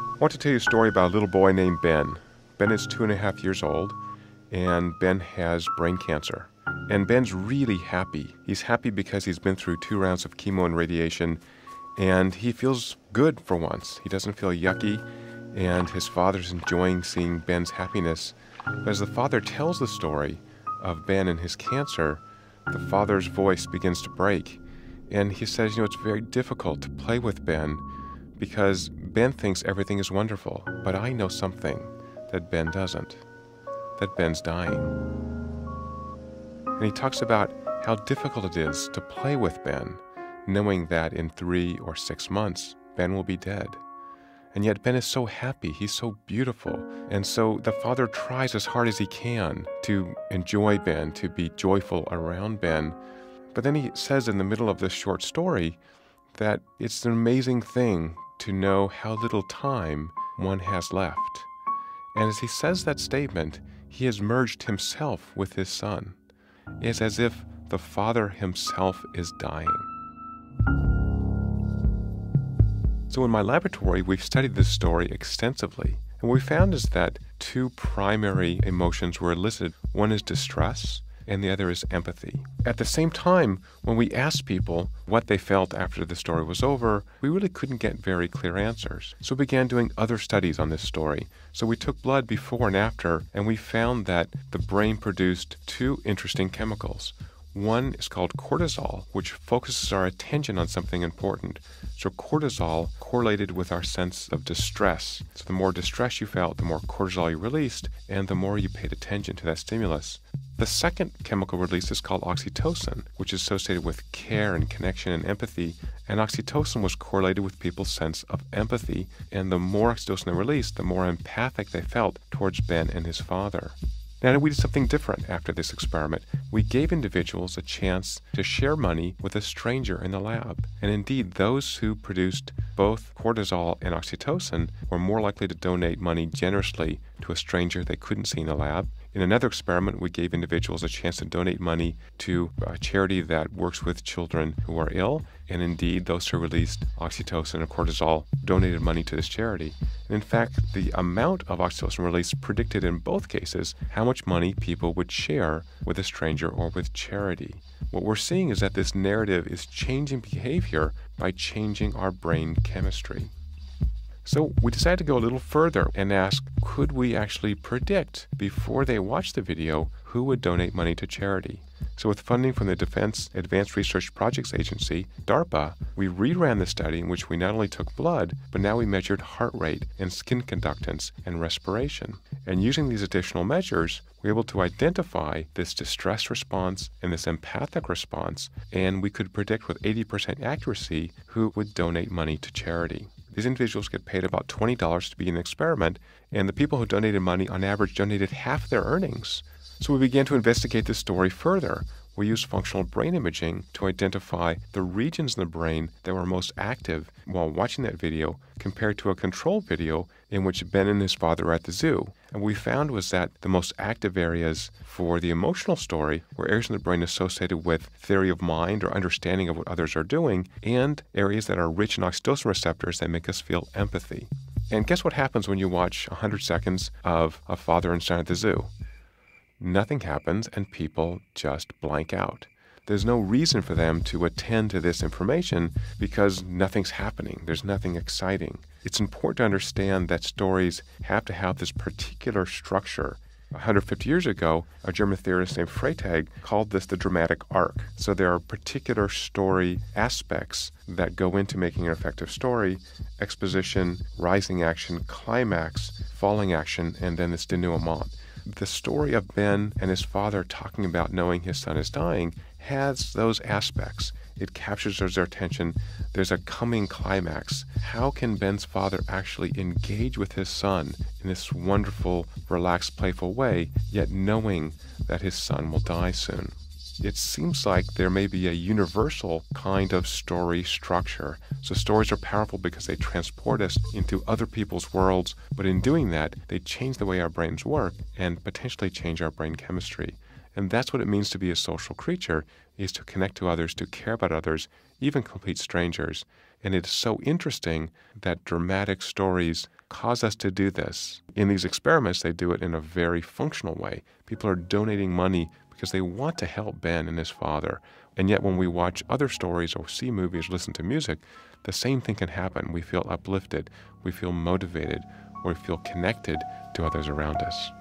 I want to tell you a story about a little boy named Ben. Ben is 2.5 years old, and Ben has brain cancer. And Ben's really happy. He's happy because he's been through 2 rounds of chemo and radiation, and he feels good for once. He doesn't feel yucky, and his father's enjoying seeing Ben's happiness. But as the father tells the story of Ben and his cancer, the father's voice begins to break. And he says, it's very difficult to play with Ben because Ben thinks everything is wonderful, but I know something that Ben doesn't, that Ben's dying. And he talks about how difficult it is to play with Ben, knowing that in 3 or 6 months, Ben will be dead. And yet Ben is so happy, he's so beautiful. And so the father tries as hard as he can to enjoy Ben, to be joyful around Ben. But then he says in the middle of this short story that it's an amazing thing to know how little time one has left. And as he says that statement, he has merged himself with his son. It's as if the father himself is dying. So in my laboratory, we've studied this story extensively. And what we found is that 2 primary emotions were elicited. One is distress, and the other is empathy. At the same time, when we asked people what they felt after the story was over, we really couldn't get very clear answers. So we began doing other studies on this story. So we took blood before and after, and we found that the brain produced 2 interesting chemicals. One is called cortisol, which focuses our attention on something important. So cortisol correlated with our sense of distress. So the more distress you felt, the more cortisol you released, and the more you paid attention to that stimulus. The second chemical release is called oxytocin, which is associated with care and connection and empathy. And oxytocin was correlated with people's sense of empathy. And the more oxytocin they released, the more empathic they felt towards Ben and his father. Now, we did something different after this experiment. We gave individuals a chance to share money with a stranger in the lab. And indeed, those who produced both cortisol and oxytocin were more likely to donate money generously to a stranger they couldn't see in the lab. In another experiment, we gave individuals a chance to donate money to a charity that works with children who are ill. And indeed, those who released oxytocin and cortisol donated money to this charity. And in fact, the amount of oxytocin release predicted in both cases how much money people would share with a stranger or with charity. What we're seeing is that this narrative is changing behavior by changing our brain chemistry. So we decided to go a little further and ask, could we actually predict before they watched the video who would donate money to charity? So with funding from the Defense Advanced Research Projects Agency, DARPA, we reran the study in which we not only took blood, but now we measured heart rate and skin conductance and respiration. And using these additional measures, we were able to identify this distress response and this empathic response, and we could predict with 80% accuracy who would donate money to charity. These individuals get paid about $20 to be in an experiment, and the people who donated money on average donated half their earnings. So we began to investigate this story further. We used functional brain imaging to identify the regions in the brain that were most active while watching that video compared to a control video in which Ben and his father were at the zoo. And what we found was that the most active areas for the emotional story were areas in the brain associated with theory of mind or understanding of what others are doing, and areas that are rich in oxytocin receptors that make us feel empathy. And guess what happens when you watch 100 seconds of a father and son at the zoo? Nothing happens and people just blank out. There's no reason for them to attend to this information because nothing's happening. There's nothing exciting. It's important to understand that stories have to have this particular structure. 150 years ago, a German theorist named Freytag called this the dramatic arc. So there are particular story aspects that go into making an effective story: exposition, rising action, climax, falling action, and then this denouement. The story of Ben and his father talking about knowing his son is dying has those aspects. It captures their attention. There's a coming climax. How can Ben's father actually engage with his son in this wonderful, relaxed, playful way, yet knowing that his son will die soon? it seems like there may be a universal kind of story structure. So stories are powerful because they transport us into other people's worlds, but in doing that, they change the way our brains work and potentially change our brain chemistry. And that's what it means to be a social creature, is to connect to others, to care about others, even complete strangers. And it's so interesting that dramatic stories cause us to do this. In these experiments, they do it in a very functional way. People are donating money because they want to help Ben and his father. And yet when we watch other stories or see movies, listen to music, the same thing can happen. We feel uplifted, we feel motivated, or we feel connected to others around us.